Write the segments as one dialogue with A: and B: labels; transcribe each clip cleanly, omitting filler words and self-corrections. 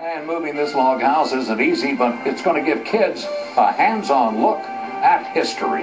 A: And moving this log house isn't easy, but it's going to give kids a hands-on look at history.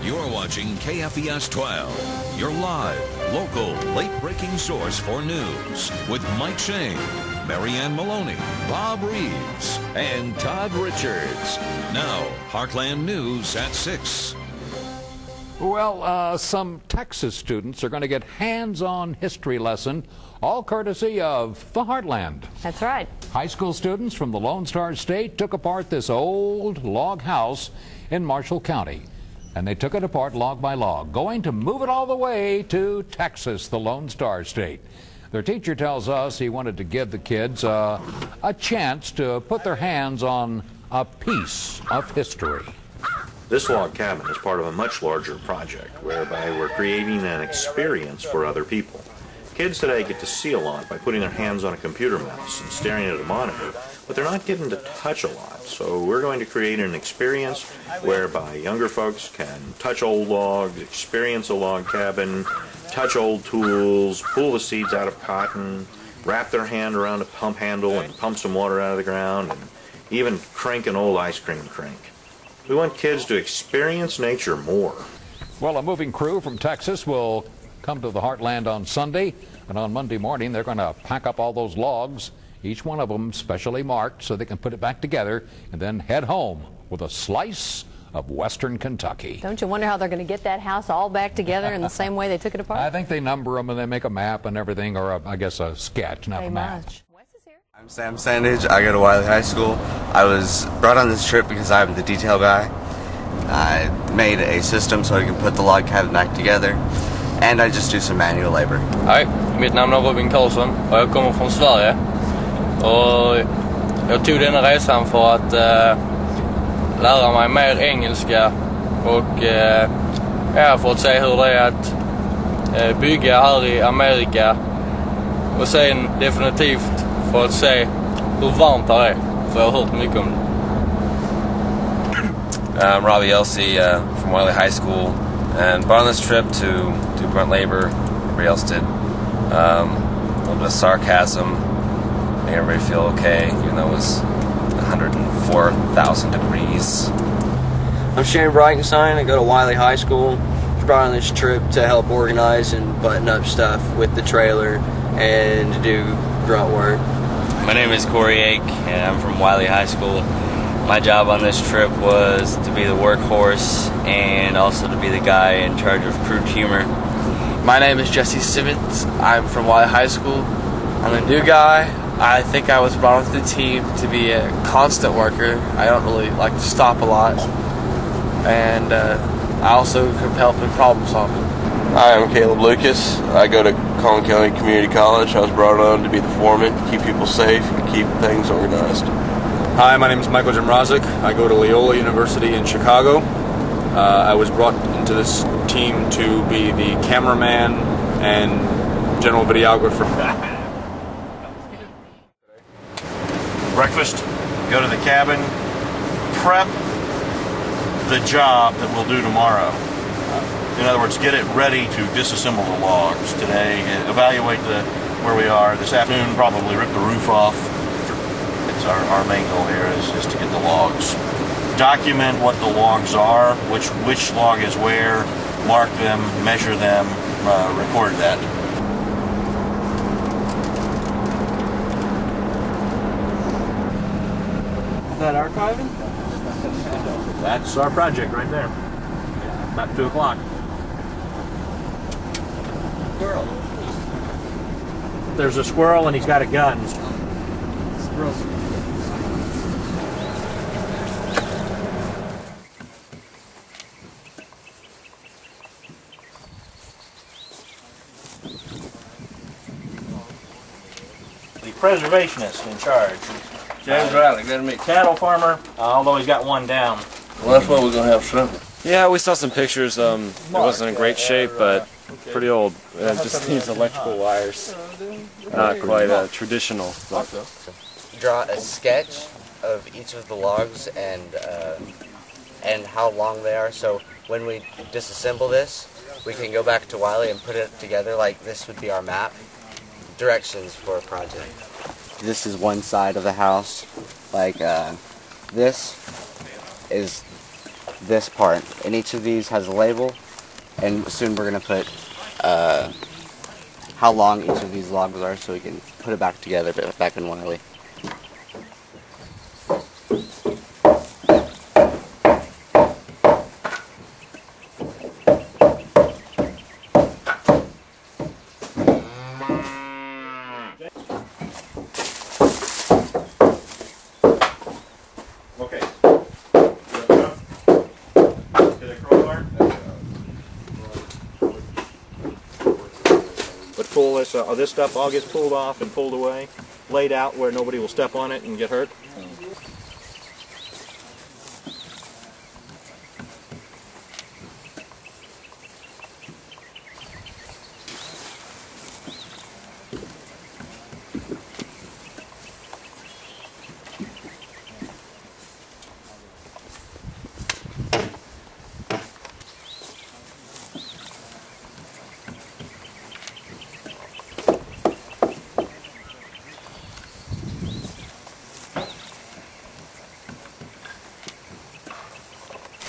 B: You're watching KFES 12, your live, local, late-breaking source for news with Mike Shane, Marianne Maloney, Bob Reeves, and Todd Richards. Now, Heartland News at 6.
C: Well, some Texas students are going to get hands-on history lesson, all courtesy of the Heartland.
D: That's right.
C: High school students from the Lone Star State took apart this old log house in Marshall County. And they took it apart log by log, going to move it all the way to Texas, the Lone Star State. Their teacher tells us he wanted to give the kids a chance to put their hands on a piece of history.
E: This log cabin is part of a much larger project whereby we're creating an experience for other people. Kids today get to see a lot by putting their hands on a computer mouse and staring at a monitor, but they're not getting to touch a lot. So we're going to create an experience whereby younger folks can touch old logs, experience a log cabin, touch old tools, pull the seeds out of cotton, wrap their hand around a pump handle and pump some water out of the ground, and even crank an old ice cream crank. We want kids to experience nature more.
C: Well, a moving crew from Texas will come to the Heartland on Sunday, and on Monday morning they're going to pack up all those logs, each one of them specially marked so they can put it back together and then head home with a slice of Western Kentucky.
D: Don't you wonder how they're going to get that house all back together in the same way they took it apart?
C: I think they number them and they make a map and everything, or I guess a sketch, not a map.
F: I'm Sam Sandage. I go to Wylie High School. I was brought on this trip because I'm the detail guy. I made a system so I can put the log cabin back together, and I just do some manual labor.
G: Hej, mitt namn är Robin Karlsson och jag kommer från Sverige. Och jag tog denna resan för att lära mig mer engelska och för att se hur det är att bygga här i Amerika. Och sen definitivt för att se hur varmt det är, för jag har hört mycket om det.
H: I'm Robbie Elsey from Wylie High School, and brought on this trip to do grunt labor. Everybody else did. A little bit of sarcasm, make everybody feel okay, even though it was 104,000 degrees.
I: I'm Shane Breitenstein. I go to Wylie High School. I was brought on this trip to help organize and button up stuff with the trailer and to do grunt work.
J: My name is Corey Ake, and I'm from Wylie High School. My job on this trip was to be the workhorse and also to be the guy in charge of crude humor.
K: My name is Jesse Simmons. I'm from Wylie High School. I'm a new guy. I think I was brought onto the team to be a constant worker. I don't really like to stop a lot. And I also can help in problem solving.
L: Hi, I'm Caleb Lucas. I go to Collin County Community College. I was brought on to be the foreman, keep people safe, and keep things organized.
M: Hi, my name is Michael Jimrozik. I go to Loyola University in Chicago. I was brought into this team to be the cameraman and general videographer.
E: Breakfast, go to the cabin, prep the job that we'll do tomorrow. In other words, get it ready to disassemble the logs today, evaluate where we are. This afternoon, probably rip the roof off. It's our main goal here is just to get the logs. Document what the logs are, which log is where, mark them, measure them, record that.
I: Is that archiving?
E: That's our project right there. About 2 o'clock. Squirrel. There's a squirrel and he's got a gun. Squirrel. The preservationist in charge.
G: James Riley, good to meet you.
E: Cattle farmer, although he's got one down.
G: Well, that's what we're going to have soon.
N: Yeah, we saw some pictures. It wasn't in great shape, but pretty old. It just needs electrical wires. Not quite traditional.
F: draw a sketch of each of the logs and how long they are. So when we disassemble this, we can go back to Wylie and put it together like this would be our map. Directions for a project. This is one side of the house. Like this is this part, and each of these has a label. And soon we're gonna put how long each of these logs are, so we can put it back together back in Wylie.
E: Okay. Get a crowbar. But pull this stuff all gets pulled off and pulled away, laid out where nobody will step on it and get hurt.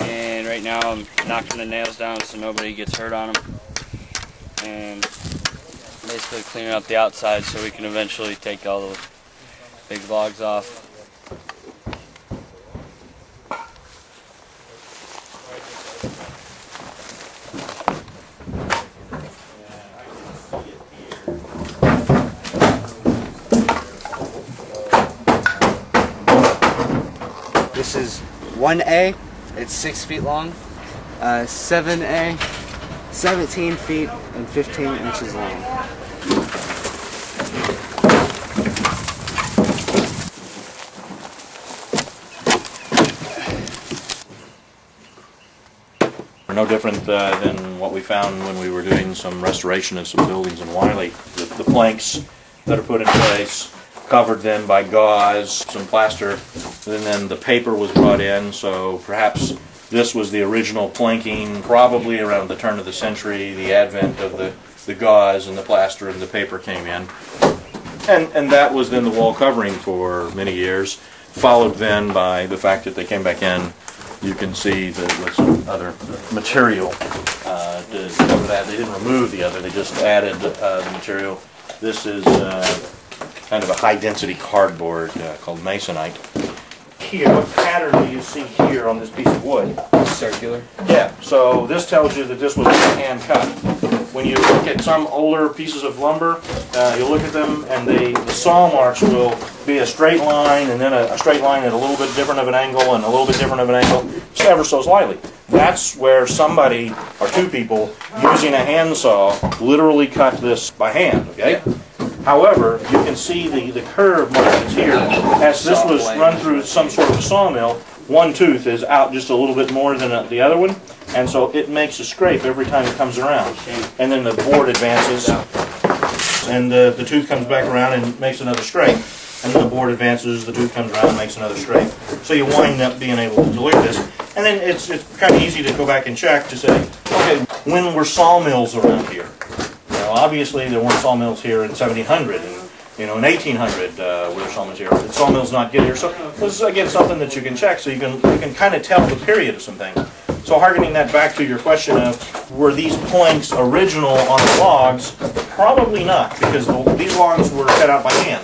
J: And right now I'm knocking the nails down so nobody gets hurt on them, and basically cleaning up the outside so we can eventually take all the big logs off.
F: This is 1A. It's 6 feet long. 7A, 17 feet and 15 inches long.
E: We're no different than what we found when we were doing some restoration of some buildings in Wylie. The planks that are put in place, covered then by gauze, some plaster, and then the paper was brought in, so perhaps this was the original planking, probably around the turn of the century, the advent of the gauze and the plaster and the paper came in. And that was then the wall covering for many years, followed then by the fact that they came back in. You can see that with some other material to cover that. They didn't remove the other, they just added the material. This is kind of a high-density cardboard called masonite. Here, what pattern do you see here on this piece of wood?
G: Circular.
E: Yeah, so this tells you that this was hand cut. When you look at some older pieces of lumber, you look at them and the saw marks will be a straight line and then a straight line at a little bit different of an angle and a little bit different of an angle, just ever so slightly. That's where somebody or two people using a handsaw literally cut this by hand, okay? However, you can see the curve markings here. As this was run through some sort of a sawmill, one tooth is out just a little bit more than the other one, and so it makes a scrape every time it comes around. And then the board advances, and the tooth comes back around and makes another scrape. And then the board advances, the tooth comes around and makes another scrape. So you wind up being able to look at this. And then it's kind of easy to go back and check to say, okay, when were sawmills around here? Obviously, there weren't sawmills here in 1700, and in 1800 were there sawmills here. Did sawmills not get here? So this is again something that you can check, so you can kind of tell the period of some things. So harkening that back to your question of were these planks original on the logs? Probably not, because these logs were cut out by hand.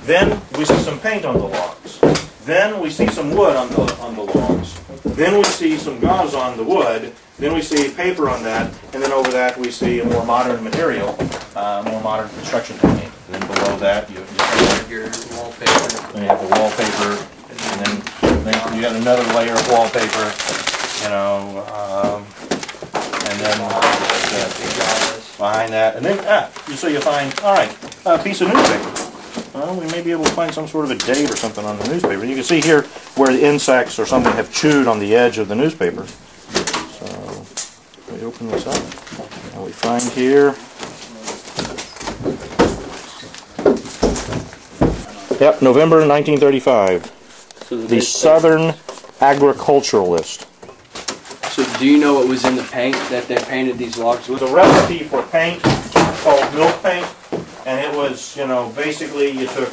E: Then we see some paint on the logs. Then we see some wood on the logs. Then we see some gauze on the wood. Then we see paper on that, and then over that we see a more modern material, more modern construction technique. And then below that you have your wallpaper. Then you have the wallpaper, and then you got another layer of wallpaper, and then behind that, and then so you find a piece of newspaper. Well, we may be able to find some sort of a date or something on the newspaper. You can see here where the insects or something have chewed on the edge of the newspaper. So we open this up, and we find here Yep, November 1935.
I: So
E: The Southern Agriculturalist.
I: So do you know what was in the paint that they painted these logs with?
E: It was a recipe for paint called milk paint, and it was, you know, basically you took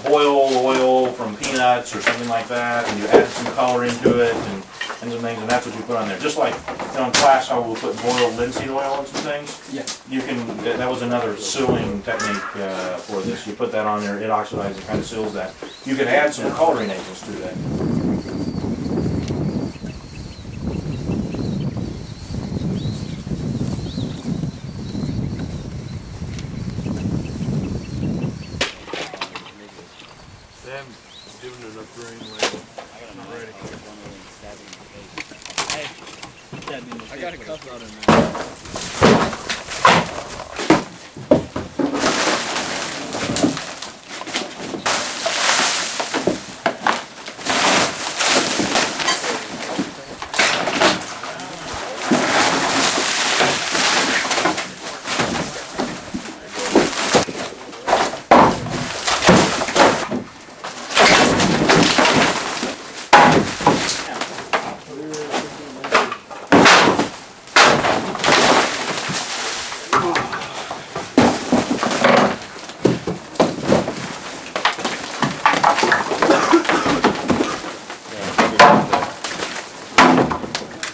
E: boiled oil from peanuts or something like that, and you added some color into it and some things, and that's what you put on there. Just like, you know, in class how we'll put boiled linseed oil on some things.
I: Yeah.
E: You can. That was another sealing technique for this. You put that on there, it oxidizes and kind of seals that. You can add some coloring agents to that.
O: I got a couple out in there.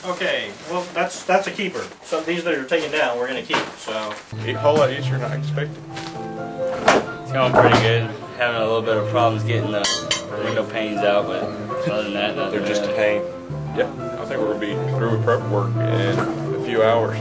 E: Okay, well that's a keeper. So these that are taken down, we're going to keep. So
M: a whole lot easier than I expected.
J: It's going pretty good. Having a little bit of problems getting the window panes out, but other than that,
M: They're just a pain. Yeah, I think we're going to be through with prep work in a few hours.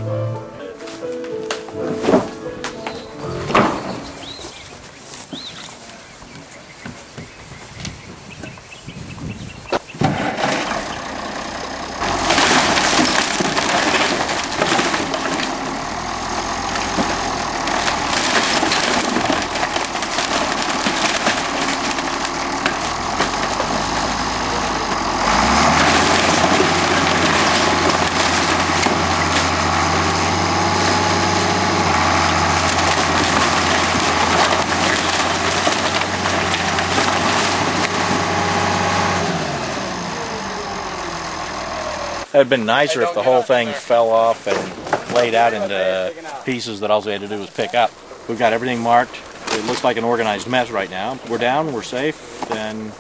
E: it would have been nicer if the whole thing fell off and laid out into pieces that all we had to do was pick up. We've got everything marked. It looks like an organized mess right now. We're down, we're safe, and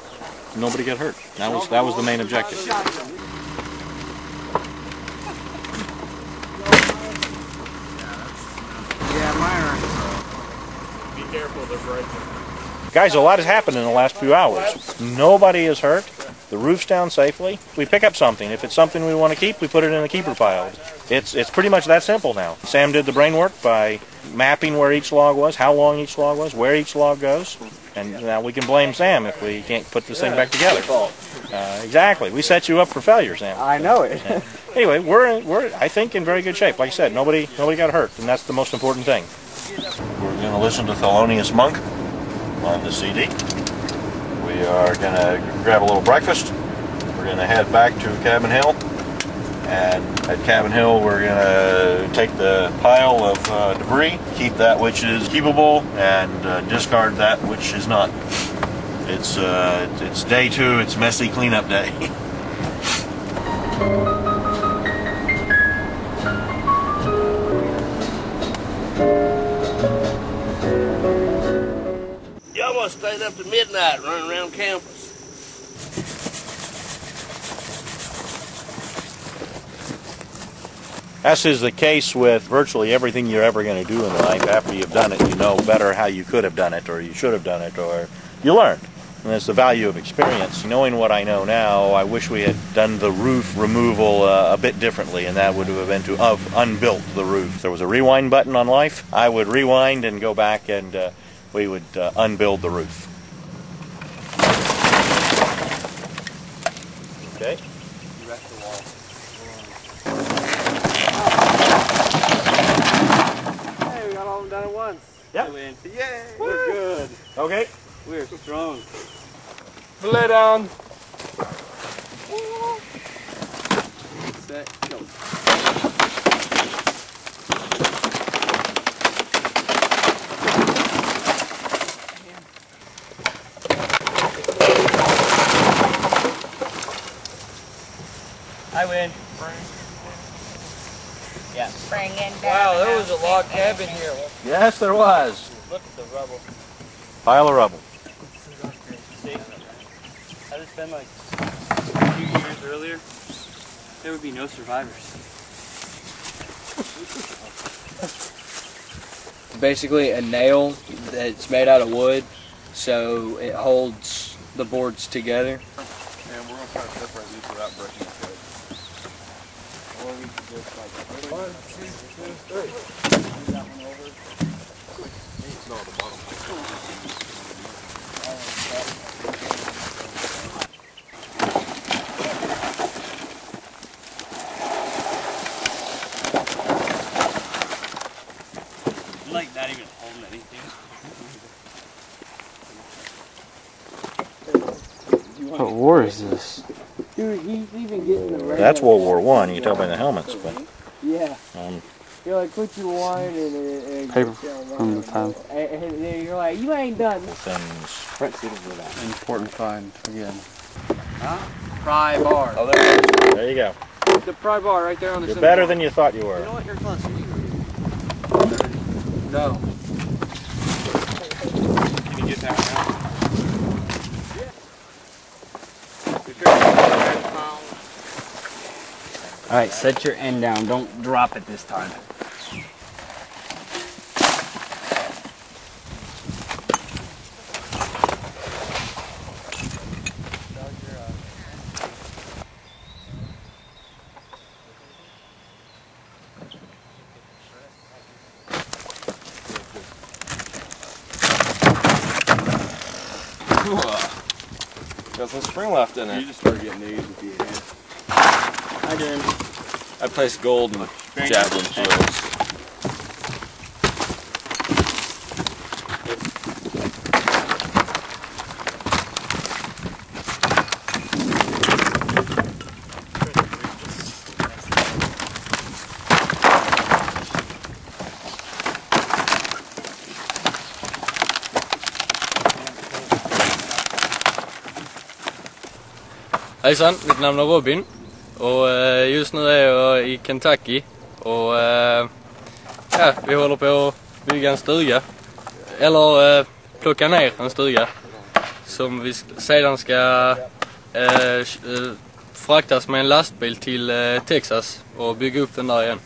E: nobody got hurt. That was the main objective.
O: Yeah, mine are.
M: Be careful, they're breaking.
E: Guys, a lot has happened in the last few hours. Nobody is hurt. The roof's down safely. We pick up something. If it's something we want to keep, we put it in the keeper pile. It's pretty much that simple now. Sam did the brain work by mapping where each log was, how long each log was, where each log goes, and now we can blame Sam if we can't put this thing back together. Exactly. We set you up for failure, Sam.
I: I know it.
E: Anyway, we're I think in very good shape. Like I said, nobody got hurt, and that's the most important thing. We're going to listen to Thelonious Monk on the CD. We are going to grab a little breakfast. We're going to head back to Cabin Hill. And at Cabin Hill, we're going to take the pile of debris, keep that which is keepable, and discard that which is not. It's day 2. It's messy cleanup day.
P: Y'all must have stayed up to midnight running around campus.
E: As is the case with virtually everything you're ever going to do in life, after you've done it, you know better how you could have done it, or you should have done it, or you learned. And that's the value of experience. Knowing what I know now, I wish we had done the roof removal a bit differently, and that would have been to have unbuilt the roof. If there was a rewind button on life, I would rewind and go back and we would unbuild the roof. Okay.
I: Hey, we got all of them done at once.
E: Yep.
I: Yay! We're good.
E: Okay.
I: We're strong.
K: Lay down.
I: Set, go.
J: I win. Yeah.
G: Wow, there was a log cabin here.
E: Yes, there was.
J: Look at the rubble.
E: Pile of rubble.
J: See? Had this been like a few years earlier, there would be no survivors.
I: Basically a nail that's made out of wood, so it holds the boards together.
M: And we're going to try to separate these without breaking the wood. Or we could just like 1, 2, 3. Move that one over. No, the bottom.
J: Like not even holding anything.
Q: What war is this?
I: Dude, he's even getting the
E: That's World War I. You can tell by the helmets, but
I: yeah. You're like, put your wine and
Q: Paper from the time.
I: And then you're like, you ain't done.
E: Things.
Q: Important find again.
I: Huh? Pry bar.
E: Oh, there you go.
I: The pry bar right there on the
E: You're
I: center
E: better
I: bar.
E: than you thought you were.
I: You know what? You're close. No.
M: Can you get that now?
Q: Alright, set your end down. Don't drop it this time.
N: Got some spring left in it.
M: You just start getting these with your hand.
N: I did. I placed gold and javelin throws.
G: Hejsan, mitt namn är Robin och just nu är jag i Kentucky och ja, vi håller på att bygga en stuga eller plocka ner en stuga som vi sedan ska fraktas med en lastbil till Texas och bygga upp den där igen.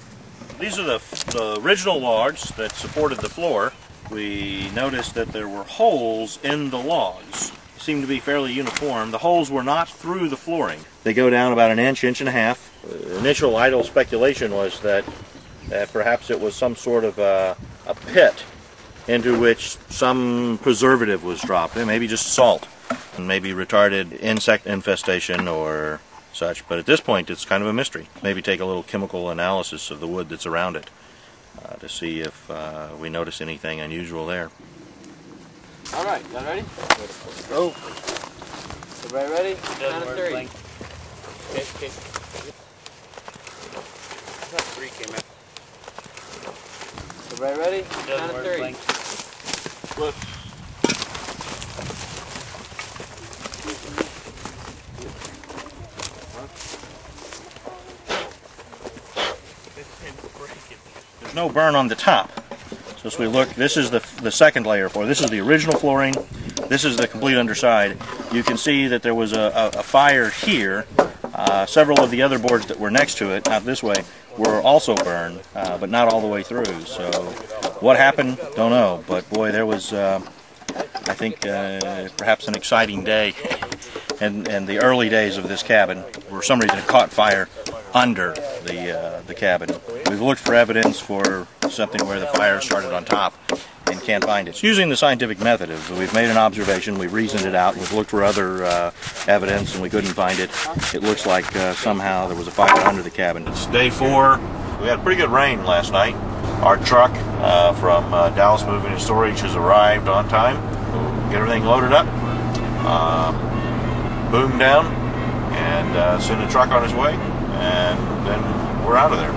E: These are the original logs that supported the floor. We noticed that there were holes in the logs. Seemed to be fairly uniform. The holes were not through the flooring. They go down about an inch, inch and a half. Initial idle speculation was that perhaps it was some sort of a pit into which some preservative was dropped, maybe just salt, and maybe retarded insect infestation or such. But at this point, it's kind of a mystery. Maybe take a little chemical analysis of the wood that's around it to see if we notice anything unusual there.
I: All right, y'all ready? Go. Everybody ready? Count of 3. Okay.
J: That's 3 came out.
I: Everybody ready? Count of 3.
E: Look. There's no burn on the top. So as we look, this is the second layer floor. This is the original flooring. This is the complete underside. You can see that there was a fire here. Several of the other boards that were next to it, out this way, were also burned, but not all the way through. So what happened, don't know. But boy, there was, I think, perhaps an exciting day in the early days of this cabin, where some reason it caught fire under the cabin. We've looked for evidence for something where the fire started on top and can't find it. It's using the scientific method. We've made an observation, we've reasoned it out, we've looked for other evidence and we couldn't find it. It looks like somehow there was a fire under the cabin. It's day 4. We had pretty good rain last night. Our truck from Dallas Moving and Storage has arrived on time. We'll get everything loaded up, boom down, and send the truck on its way, and then we're out of there.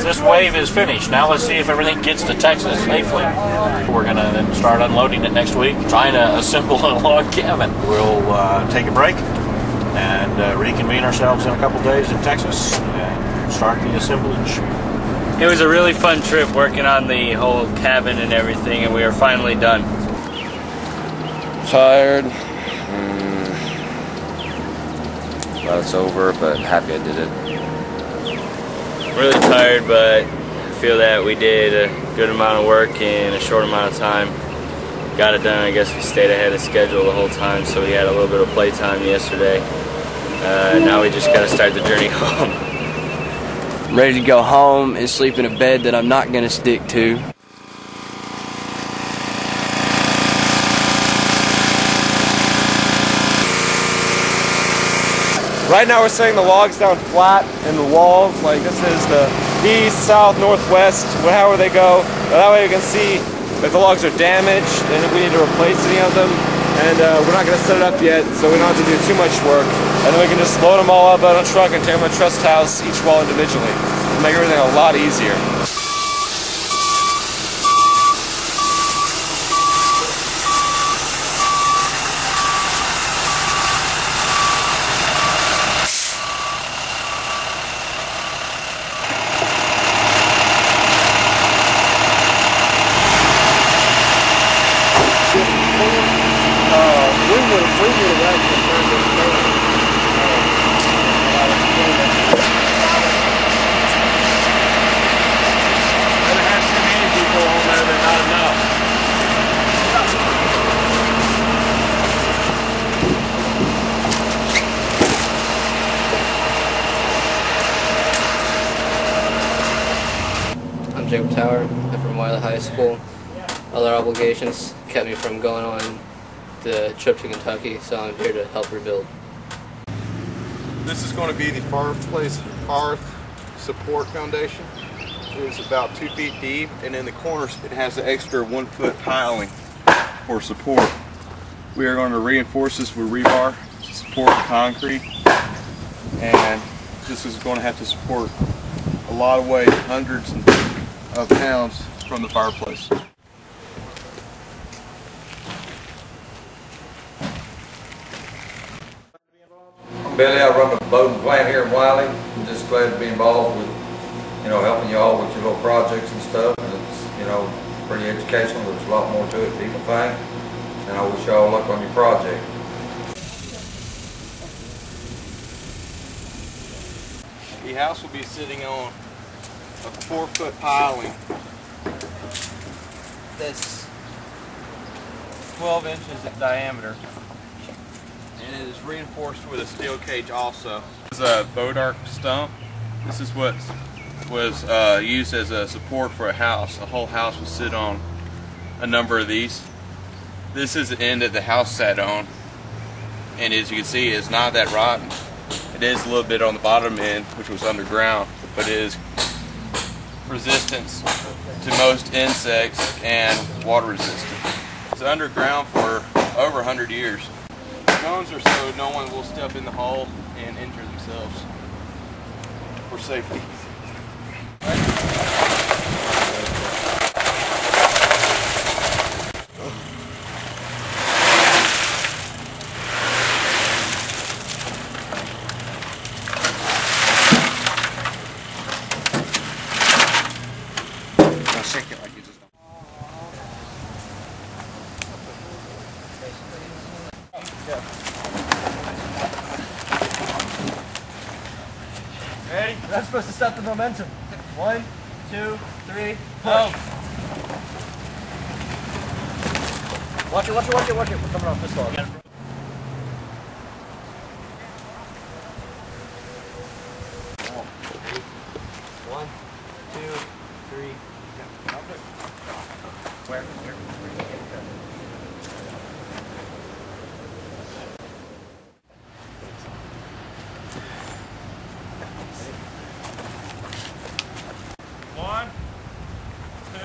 R: This wave is finished. Now let's see if everything gets to Texas safely. We're going to then start unloading it next week, trying to assemble a log cabin. We'll take a break and reconvene ourselves in a couple days in Texas and start the assemblage.
J: It was a really fun trip working on the whole cabin and everything, and we are finally done.
H: Tired. Well, it's over, but happy I did it.
J: Really tired, but I feel that we did a good amount of work in a short amount of time. Got it done. I guess we stayed ahead of schedule the whole time, so we had a little bit of playtime yesterday. Now we just got to start the journey home.
I: I'm ready to go home and sleep in a bed that I'm not going to stick to.
S: Right now we're setting the logs down flat in the walls, like this is the east, south, northwest, however they go. That way we can see if the logs are damaged and if we need to replace any of them. And we're not going to set it up yet, so we don't have to do too much work. And then we can just load them all up on a truck and take them to Trust House, each wall individually. It'll make everything a lot easier.
I: Jacob Tower. I'm from Wylie High School. Other obligations kept me from going on the trip to Kentucky, so I'm here to help rebuild.
S: This is going to be the fireplace hearth support foundation. It is about 2 feet deep, and in the corners it has an extra 1 foot piling for support. We are going to reinforce this with rebar to support the concrete, and this is going to have to support a lot of weight, hundreds of pounds from the fireplace.
T: Billy, I run the boating plant here in Wylie. I'm just glad to be involved with, helping y'all with your little projects and stuff. And it's, pretty educational. There's a lot more to it than people think. And I wish y'all luck on your project.
S: The house will be sitting on a 4 foot piling that's 12 inches in diameter, and it is reinforced with a steel cage also. This is a boat arc stump. This is what was used as a support for a house. A whole house would sit on a number of these. This is the end that the house sat on, and as you can see, it's not that rotten. It is a little bit on the bottom end, which was underground, but it is resistance to most insects and water resistant. It's underground for over 100 years. The bones are so no one will step in the hole and injure themselves for safety.
T: Shake it like you just don't.
S: Ready? That's supposed to stop the momentum. 1, 2, 3, push. Watch it, watch it, watch it, watch it. We're coming off this log. 1, 2, 3. Where? One, 2,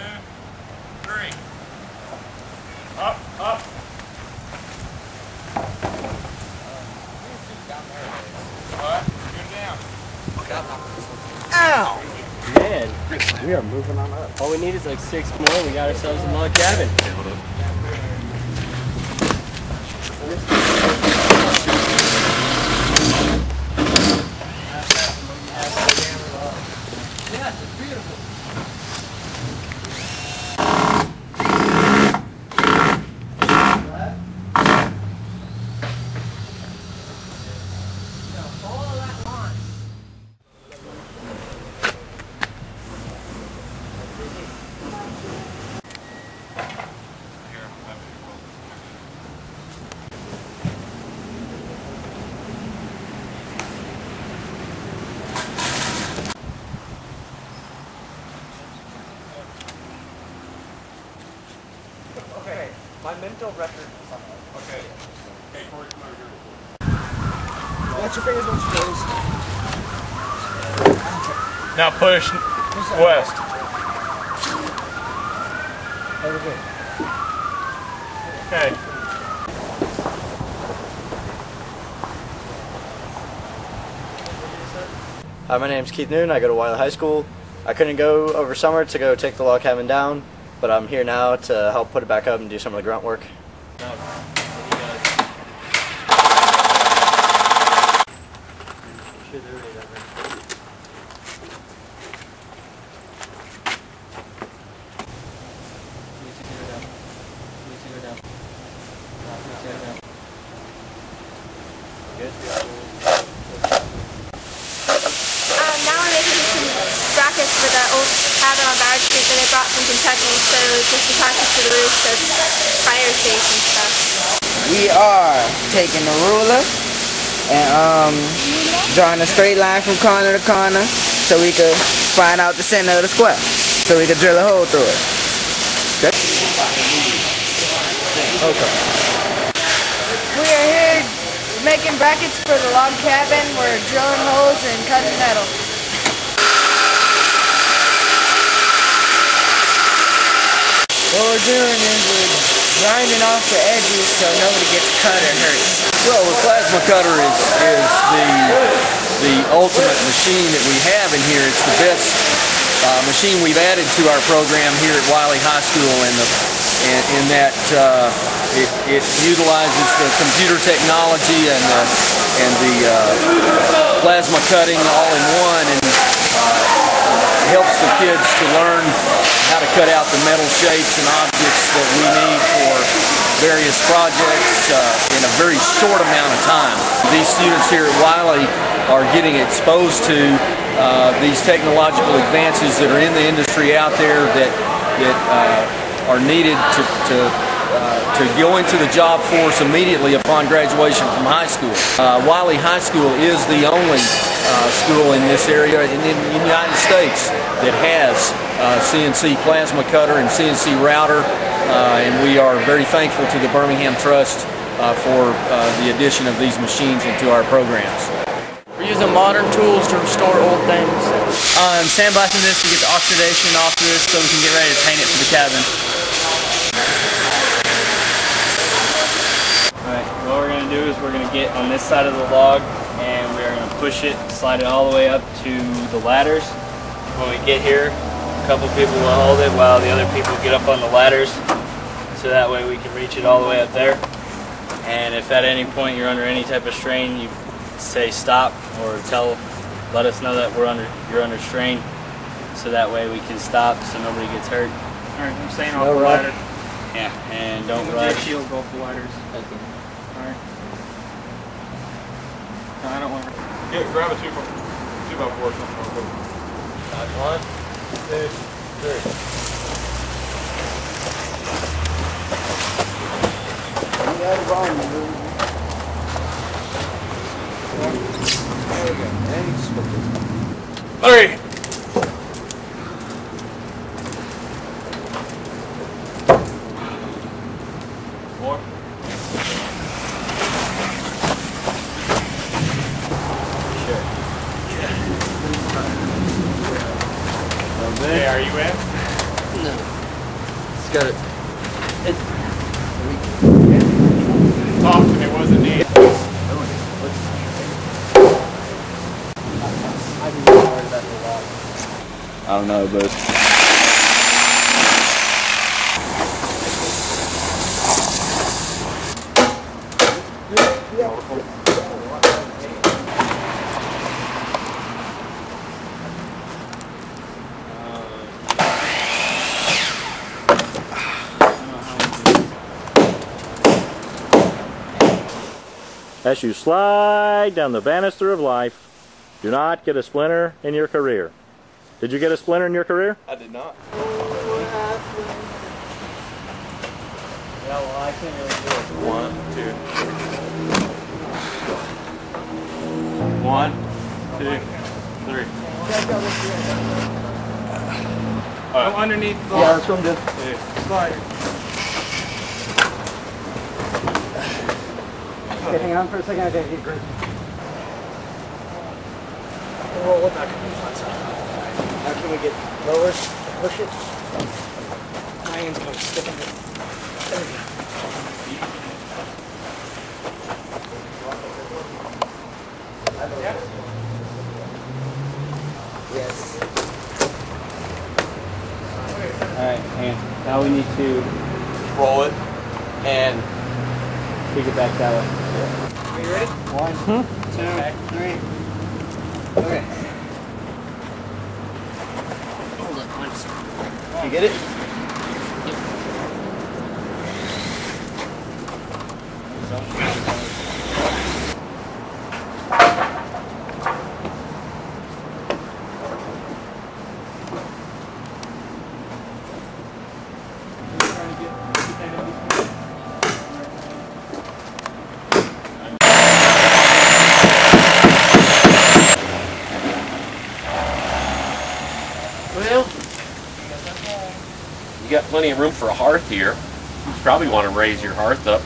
S: 3. Up, up. What? Good down. Ow!
Q: Man, we are moving on up.
I: All we need is like 6 more. We got ourselves a log cabin.
S: Yeah, it's beautiful. Okay, my mental record. Okay. Okay, Corey, come over here. Watch your fingers, watch your toes. Now push west. Okay.
I: Hi, my name's Keith Noon. I go to Wylie High School. I couldn't go over summer to go take the log cabin down, but I'm here now to help put it back up and do some of the grunt work.
U: Now we're making some brackets for the old cabin on Ballard Street that they brought from Kentucky, so just attached to the roof so fire safe and stuff.
V: We are taking the ruler and drawing a straight line from corner to corner so we could find out the center of the square. so we can drill a hole through it. Okay. Okay.
A: We are here making brackets for the log cabin. We're drilling holes and cutting metal.
V: What we're doing is we're grinding off the edges so nobody gets cut or hurt.
B: Well, the plasma cutter is the ultimate machine that we have in here. It's the best machine we've added to our program here at Wylie High School, in that it utilizes the computer technology and the plasma cutting all in one, and helps the kids to learn how to cut out the metal shapes and objects that we need for various projects in a very short amount of time. These students here at Wylie are getting exposed to these technological advances that are in the industry out there that are needed to go into the job force immediately upon graduation from high school. Wylie High School is the only school in this area in the United States that has CNC plasma cutter and CNC router, and we are very thankful to the Birmingham Trust for the addition of these machines into our programs.
K: We're using modern tools to restore old things. Sandblasting this to get the oxidation off this so we can get ready to paint it for the cabin.
O: Alright, what we're going to do is we're going to get on this side of the log and we're going to push it, slide it all the way up to the ladders. When we get here, a couple people will hold it while the other people get up on the ladders, so that way we can reach it all the way up there. And if at any point you're under any type of strain, you say stop or let us know that you're under strain, so that way we can stop so nobody gets hurt.
Q: Alright, I'm staying off the ladder.
O: Yeah, and don't rush.
Q: Shield go off the ladders. Alright. No, I don't want to.
M: Yeah, grab a 2x4 or something.
G: 1, 2, 3.
M: Hurry! More.
O: Sure.
M: Hey, are you in?
I: No. It's got it.
M: Talk to me, wasn't needed.
O: I don't know, but
R: As you slide down the banister of life, do not get a splinter in your career. Did you get a splinter in your career?
S: I did not.
O: yeah, well, I can't really do it.
S: 1, 2. 1, 2, 3.
Q: I'm underneath the
V: Yeah, that's what I'm doing.
Q: slide.
V: Okay, hang on for a second. I gotta get grip.
Q: Roll it back on the flat side.
V: How can we get lower? Push it.
Q: My hand's going to stick in it. There we go.
V: Yes.
Q: Alright, and now we need to
S: Roll it and
Q: take it back that way.
V: Are you ready?
Q: 1, 2, 3.
V: Okay.
Q: Hold up, one second.
V: You get it?
Q: Well,
C: plenty of room for a hearth here. You probably want to raise your hearth up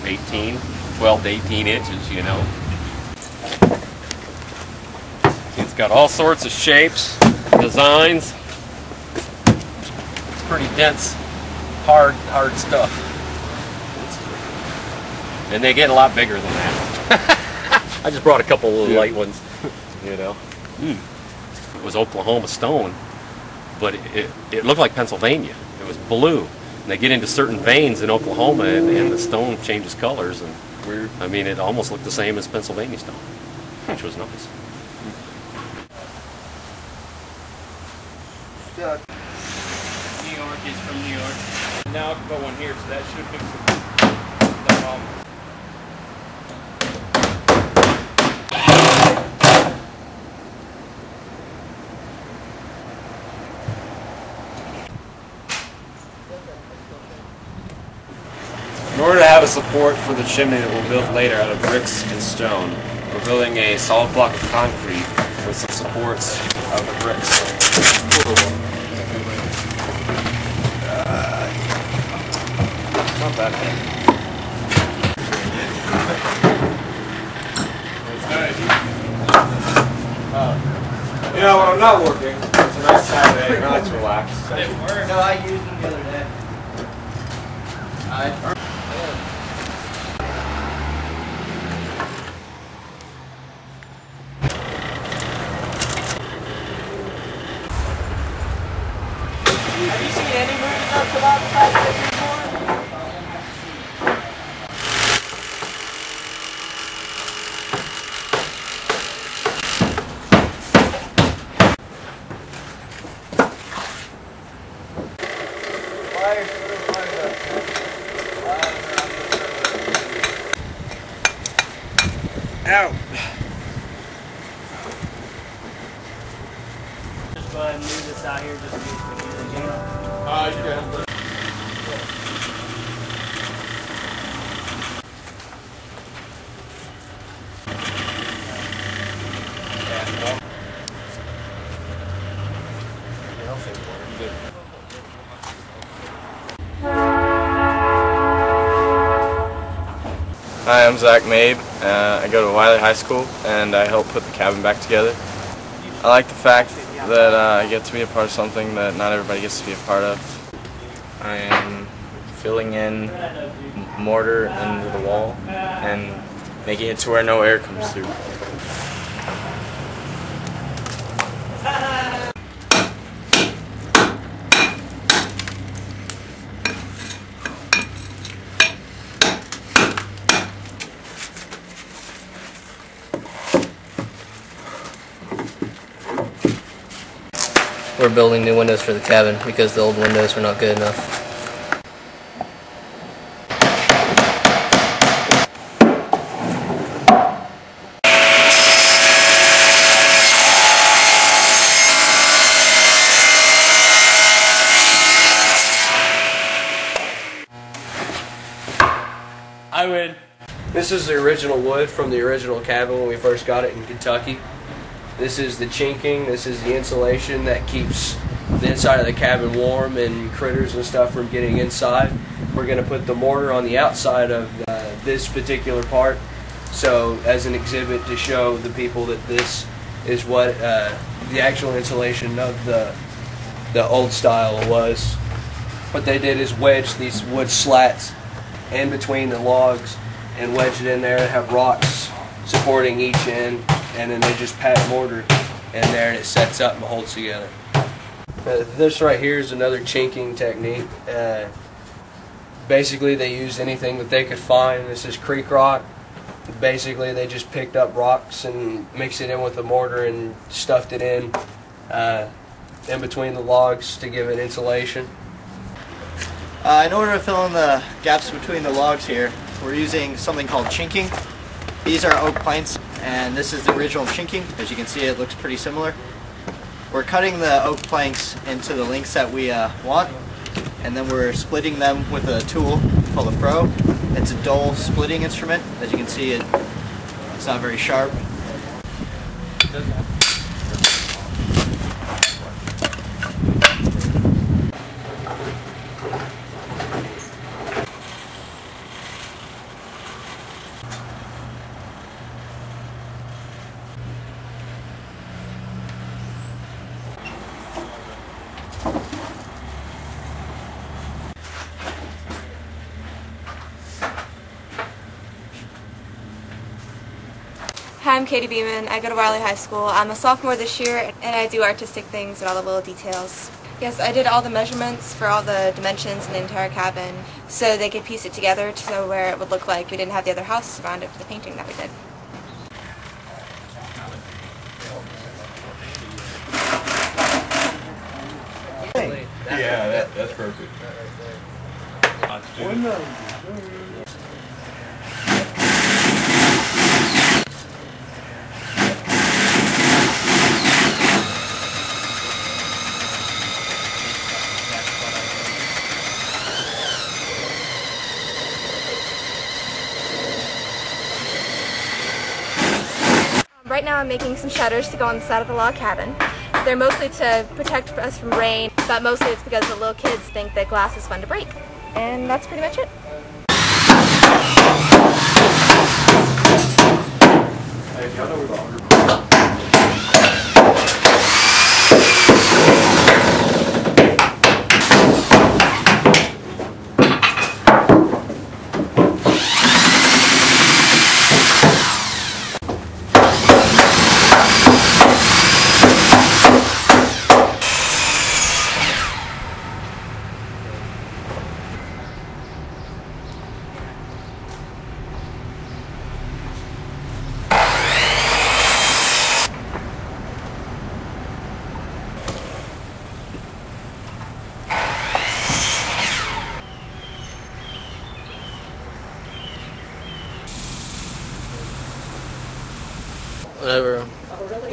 C: 12 to 18 inches, you know. It's got all sorts of shapes, designs. It's pretty dense, hard stuff. And they get a lot bigger than that. I just brought a couple of light ones, you know. It was Oklahoma stone, but it looked like Pennsylvania. It was blue. And they get into certain veins in Oklahoma, and the stone changes colors. And weird. I mean, it almost looked the same as Pennsylvania stone, which was nice.
O: New York is from New York. Now I can put one here, so that should fix it. No problem.
N: In order to have a support for the chimney that we'll build later out of bricks and stone, we're building a solid block of concrete with some supports of the bricks. Not bad.
S: Yeah, when I'm not working, it's a nice Saturday, and I like to relax. So.
I: No, I used them the other day.
O: Have you seen any movies up about the fact that you're born?
S: Ow!
O: Just go ahead and move this out here just in case we need it, you know?
S: You can.
K: Hi, I'm Zach Mabe. I go to Wylie High School and I help put the cabin back together. I like the fact that I get to be a part of something that not everybody gets to be a part of. I am filling in mortar into the wall and making it to where no air comes through.
I: We're building new windows for the cabin because the old windows were not good enough.
O: I win.
I: This is the original wood from the original cabin when we first got it in Kentucky. This is the chinking, this is the insulation that keeps the inside of the cabin warm and critters and stuff from getting inside. We're going to put the mortar on the outside of this particular part, so as an exhibit to show the people that this is what the actual insulation of the old style was. What they did is wedge these wood slats in between the logs and wedge it in there and have rocks supporting each end, and then they just pat mortar in there and it sets up and holds together. This right here is another chinking technique. Basically they used anything that they could find. This is creek rock. Basically they just picked up rocks and mixed it in with the mortar and stuffed it in between the logs to give it insulation.
D: In order to fill in the gaps between the logs here, we're using something called chinking. These are oak planks, and this is the original chinking. As you can see, it looks pretty similar. We're cutting the oak planks into the lengths that we want, and then we're splitting them with a tool called a froe. It's a dull splitting instrument. As you can see, it's not very sharp.
V: Hi, I'm Katie Beeman. I go to Wylie High School. I'm a sophomore this year, and I do artistic things and all the little details. Yes, I did all the measurements for all the dimensions in the entire cabin, so they could piece it together to where it would look like we didn't have the other house around it for the painting that we did.
E: Yeah, that's perfect.
V: Right now I'm making some shutters to go on the side of the log cabin. They're mostly to protect us from rain, but mostly it's because the little kids think that glass is fun to break. And that's pretty much it.
F: Whenever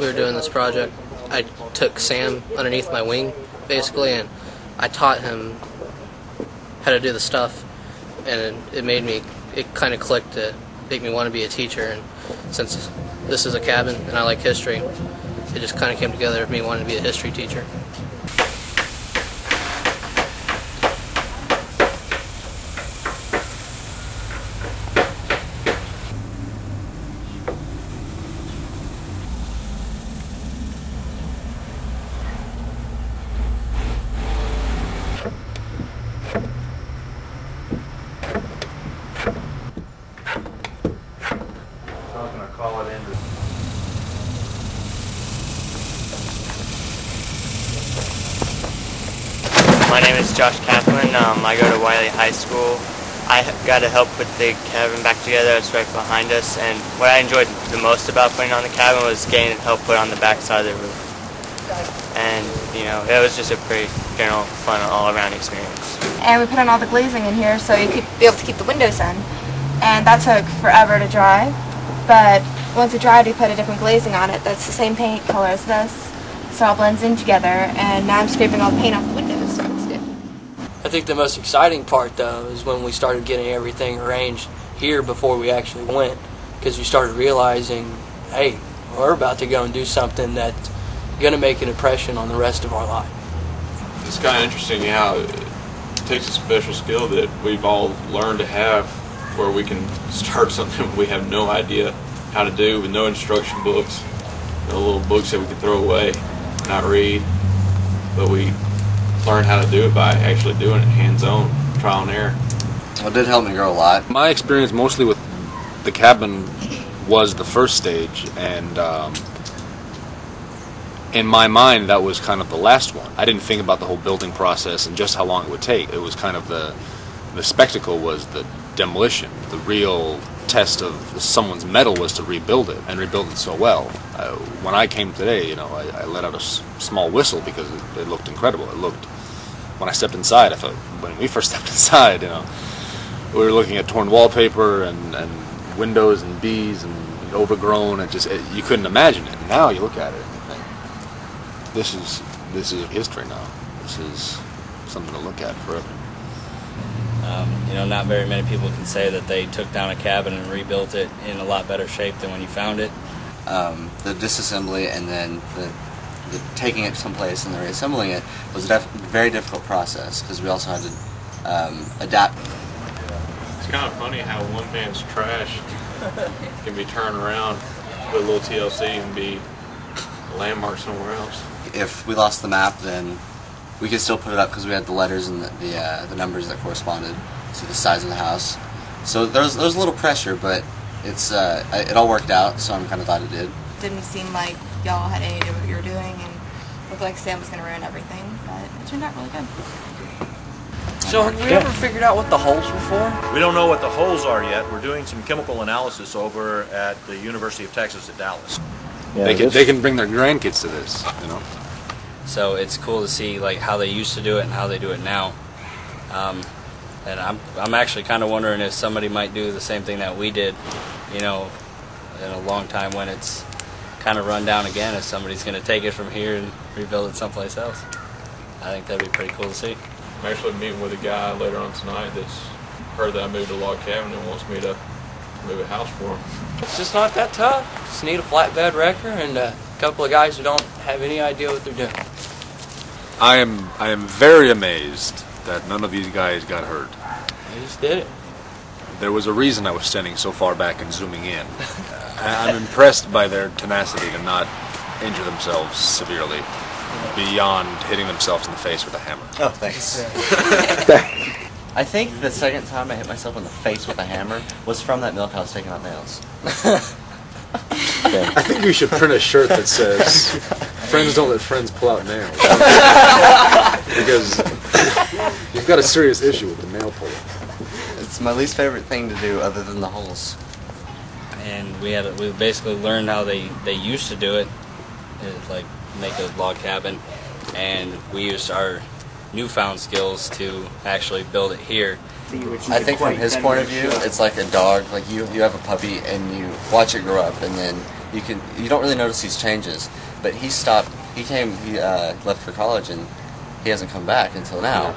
F: we were doing this project, I took Sam underneath my wing, basically, and I taught him how to do the stuff, and it kind of clicked to make me want to be a teacher. And since this is a cabin and I like history, it just kind of came together of me wanting to be a history teacher.
L: My name is Josh Kaplan. I go to Wylie High School. I got to help put the cabin back together. It's right behind us. And what I enjoyed the most about putting on the cabin was getting to help put on the back side of the roof. And, you know, it was just a pretty general, fun, all-around experience.
V: And we put on all the glazing in here so you could be able to keep the windows in. And that took forever to dry. But once it dried, we put a different glazing on it that's the same paint color as this. So it all blends in together. And now I'm scraping all the paint off the windows.
F: I think the most exciting part, though, is when we started getting everything arranged here before we actually went, because we started realizing, hey, we're about to go and do something that's going to make an impression on the rest of our life.
M: It's kind of interesting how it takes a special skill that we've all learned to have, where we can start something we have no idea how to do with no instruction books, no little books that we can throw away, not read, but we learn how to do it by actually doing it hands-on, trial and error.
W: Well, it did help me grow a lot.
M: My experience mostly with the cabin was the first stage, and in my mind that was kind of the last one. I didn't think about the whole building process and just how long it would take. It was kind of the spectacle was the demolition. The real test of someone's metal was to rebuild it, and rebuild it so well. When I came today, you know, I let out a small whistle because it looked incredible. It looked, when I stepped inside, I thought, when we first stepped inside, you know, we were looking at torn wallpaper and windows and bees and overgrown, and you couldn't imagine it. And now you look at it and you think, this is history now. This is something to look at forever.
O: You know, not very many people can say that they took down a cabin and rebuilt it in a lot better shape than when you found it.
W: The disassembly and then the taking it someplace and the reassembling it was a very difficult process, because we also had to adapt.
M: It's kind of funny how one man's trash can be turned around, put a little TLC, and be a landmark somewhere else.
W: If we lost the map, then we could still put it up because we had the letters and the numbers that corresponded to the size of the house. So there was a little pressure, but it all worked out, so I'm kind of glad it did.
V: Didn't seem like y'all had any idea what you were doing, and looked like Sam was going to ruin everything, but it turned out really good.
K: So have we ever figured out what the holes were for?
E: We don't know what the holes are yet. We're doing some chemical analysis over at the University of Texas at Dallas.
M: Yeah, they can bring their grandkids to this, you know.
H: So it's cool to see like how they used to do it and how they do it now. And I'm actually kind of wondering if somebody might do the same thing that we did, you know, in a long time when it's kind of run down again. If somebody's going to take it from here and rebuild it someplace else, I think that'd be pretty cool to see.
M: I'm actually meeting with a guy later on tonight that's heard that I moved a log cabin and wants me to move a house for him.
K: It's just not that tough. Just need a flatbed wrecker and a couple of guys who don't have any idea what they're doing.
M: I am very amazed that none of these guys got hurt.
K: They just did it.
M: There was a reason I was standing so far back and zooming in. I'm impressed by their tenacity to not injure themselves severely beyond hitting themselves in the face with a hammer.
W: Oh, thanks. I think the second time I hit myself in the face with a hammer was from that milk I was taking out nails.
M: I think you should print a shirt that says, "Friends don't let friends pull out nails." Because you've got a serious issue with the nail puller.
W: It's my least favorite thing to do other than the holes.
H: And we basically learned how they used to do it, like make a log cabin, and we used our newfound skills to actually build it here.
W: I think from his point of view, it's like a dog. Like you have a puppy and you watch it grow up, and then you don't really notice these changes. But he stopped. He left for college, and he hasn't come back until now. Yeah.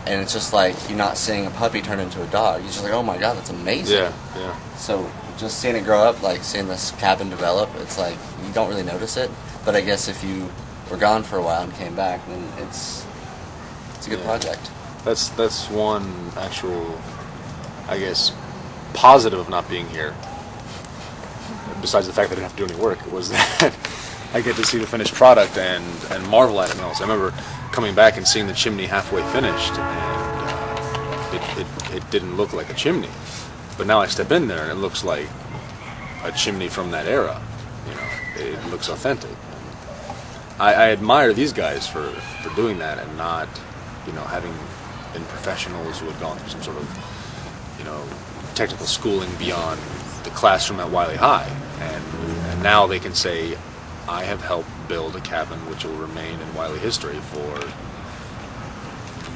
W: And it's just like you're not seeing a puppy turn into a dog. You're just like, oh my god, that's amazing.
M: Yeah, yeah.
W: So just seeing it grow up, like seeing this cabin develop, it's like you don't really notice it. But I guess if you were gone for a while and came back, then it's a good project.
M: That's one actual, I guess, positive of not being here. Besides the fact that I didn't have to do any work, was that I get to see the finished product and marvel at it. I remember coming back and seeing the chimney halfway finished, and it didn't look like a chimney. But now I step in there and it looks like a chimney from that era. You know, it looks authentic. I admire these guys for doing that and not, you know, having been professionals who had gone through some sort of, you know, technical schooling beyond the classroom at Wylie High, and now they can say, I have helped build a cabin which will remain in Wylie history for a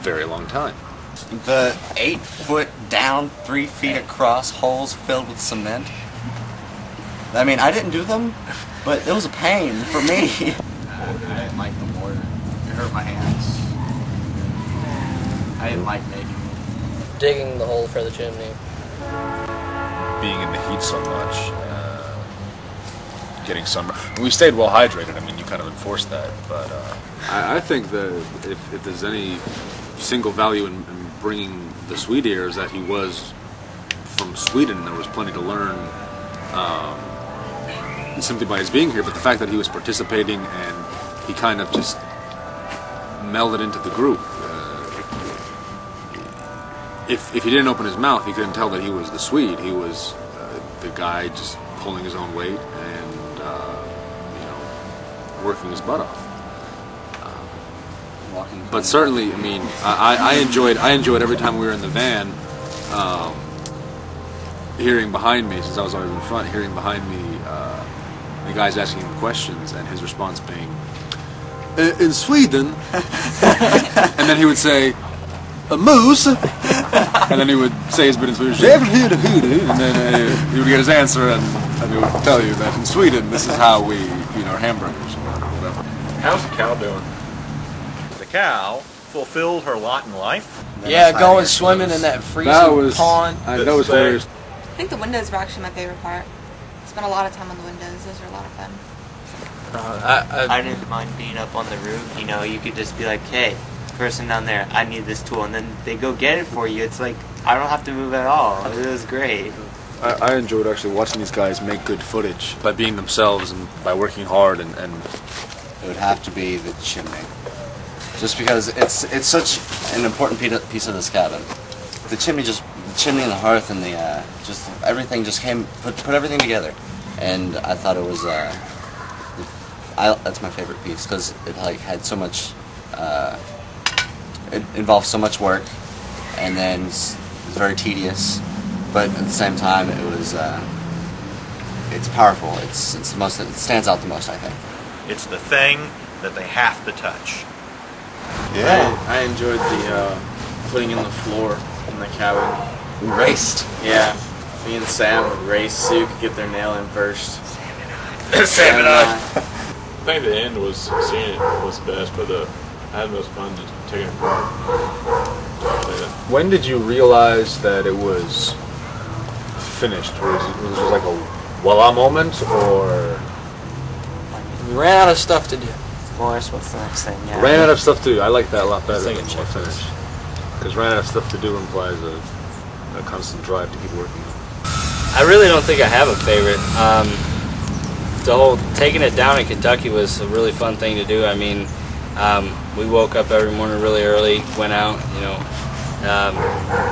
M: very long time.
W: The 8 foot down, 3 feet across holes filled with cement. I mean, I didn't do them, but it was a pain for me. I didn't like the mortar. It hurt my hands. I didn't like making it.
F: Digging the hole for the chimney.
M: Being in the heat so much, getting sunburn. We stayed well hydrated. I mean, you kind of enforced that, but I think that if there's any single value in bringing the Swede here is that he was from Sweden and there was plenty to learn simply by his being here, but the fact that he was participating and he kind of just melded into the group. If he didn't open his mouth, you couldn't tell that he was the Swede. He was the guy just pulling his own weight and you know, working his butt off. But certainly, I mean, I enjoyed every time we were in the van, hearing behind me, since I was always in front, hearing behind me the guys asking him questions and his response being, in Sweden, and then he would say, a moose, and then he would say his bit in Swedish, and then he would get his answer, and he would tell you that in Sweden, this is how we eat our hamburgers, or whatever.
E: How's the cow doing? The cow fulfilled her lot in life.
K: Yeah, going swimming in that freezing pond.
W: That was hilarious. I think the windows were actually my favorite part. Spent a lot of time on the windows. Those were a lot of fun.
L: I didn't mind being up on the roof. You know, you could just be like, hey, person down there, I need this tool, and then they go get it for you. It's like, I don't have to move at all. It was great.
M: I enjoyed actually watching these guys make good footage by being themselves and by working hard and
W: it would have to be the chimney. Just because it's such an important piece of this cabin. The chimney just chimney and the hearth and the just everything just put everything together, and I thought it was that's my favorite piece because it like had so much. It involved so much work, and then it's very tedious, but at the same time it was it's powerful. It's the most. It stands out the most, I think.
E: It's the thing that they have to touch.
K: Yeah, I enjoyed the putting in the floor in the cabin.
W: We raced.
K: Yeah, me and Sam would race so you could get their nail in first.
W: Sam and I.
J: I think the end was seeing it was the best, but I had the most fun just taking it apart.
M: When did you realize that it was finished? Was it like a voila moment, or
F: We ran out of stuff to do. Morris, what's the next thing? Yeah.
M: ran out of stuff to do? I like that a lot better
F: It's like
M: than
F: a
M: finished. Because ran out of stuff to do implies a constant drive to keep working.
H: I really don't think I have a favorite. The whole taking it down in Kentucky was a really fun thing to do. I mean, we woke up every morning really early, went out,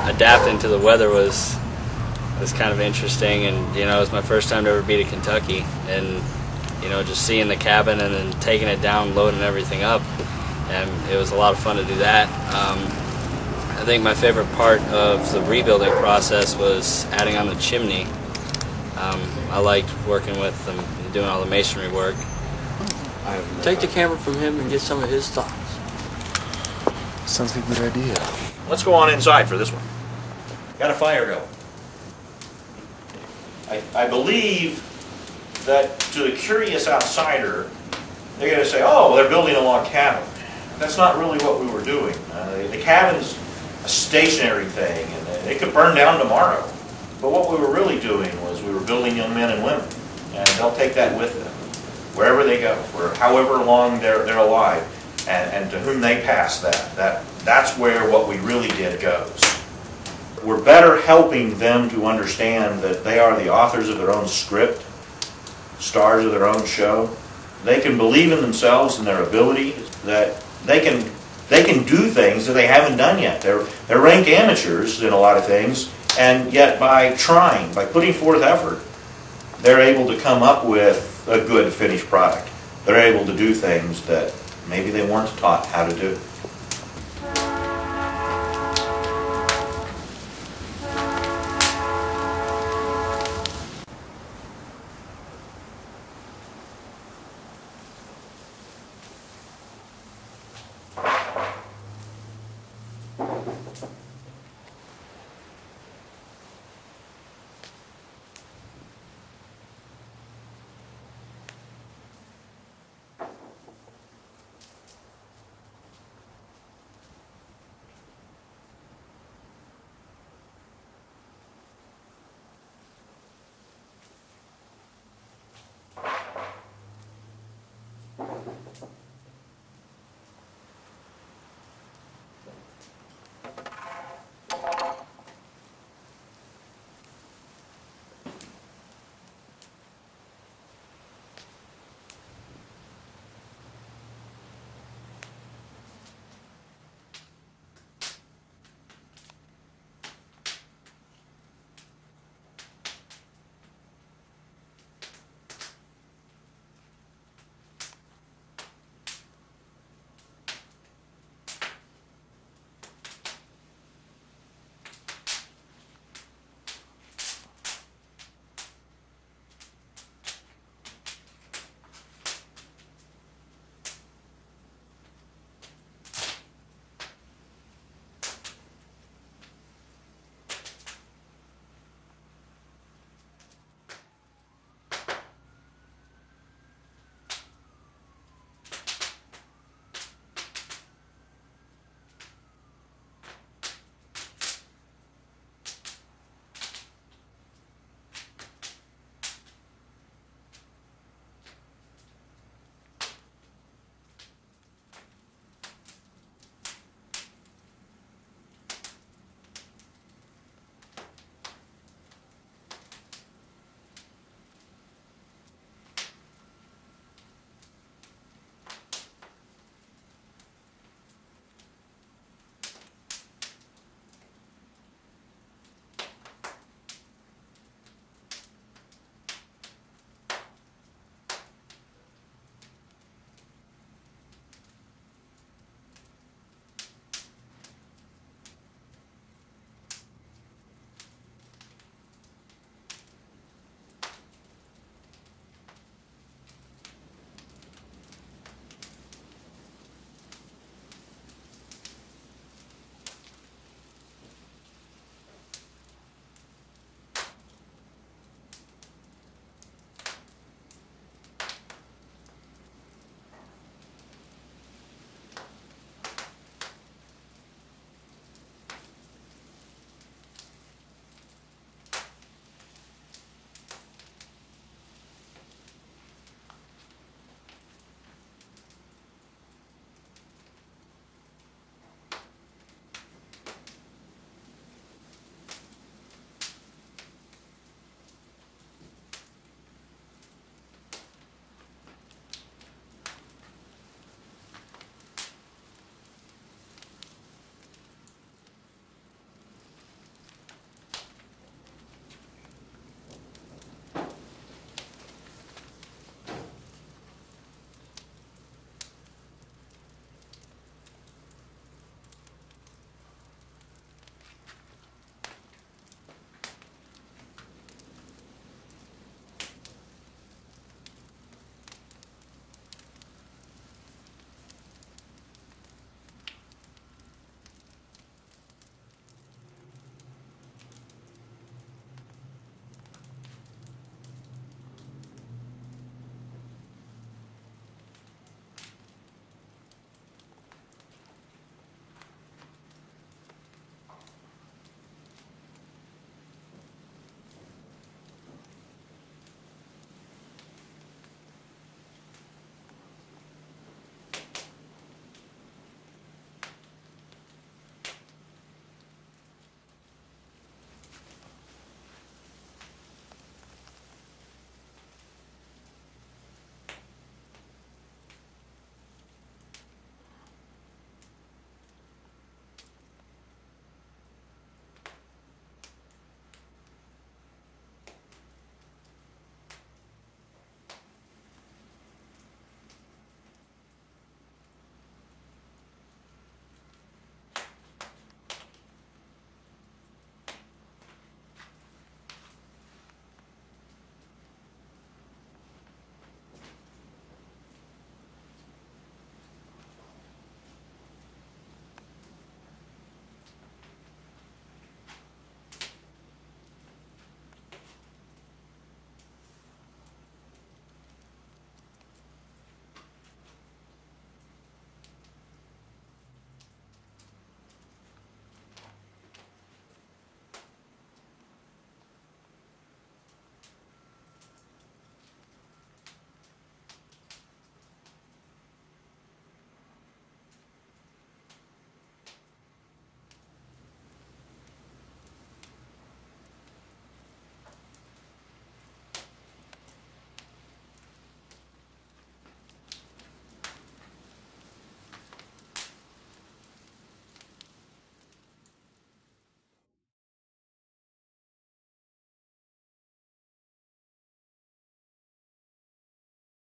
H: adapting to the weather was kind of interesting, and it was my first time to ever be to Kentucky, and just seeing the cabin and then taking it down, loading everything up, and it was a lot of fun to do that. I think my favorite part of the rebuilding process was adding on the chimney. I liked working with them and doing all the masonry work.
F: Take the camera from him and get some of his thoughts.
E: Sounds like a good idea. Let's go on inside for this one. Got a fire going. I believe that to the curious outsider, they're going to say, oh, they're building a log cabin. That's not really what we were doing. The cabin's a stationary thing, and it could burn down tomorrow. But what we were really doing was we were building young men and women, and they'll take that with them wherever they go, or however long they're alive, and to whom they pass that's where what we really did goes. We're better helping them to understand that they are the authors of their own script, stars of their own show. They can believe in themselves and their ability, that they can do things that they haven't done yet. They're ranked amateurs in a lot of things, and yet by trying, by putting forth effort, they're able to come up with a good finished product. They're able to do things that maybe they weren't taught how to do.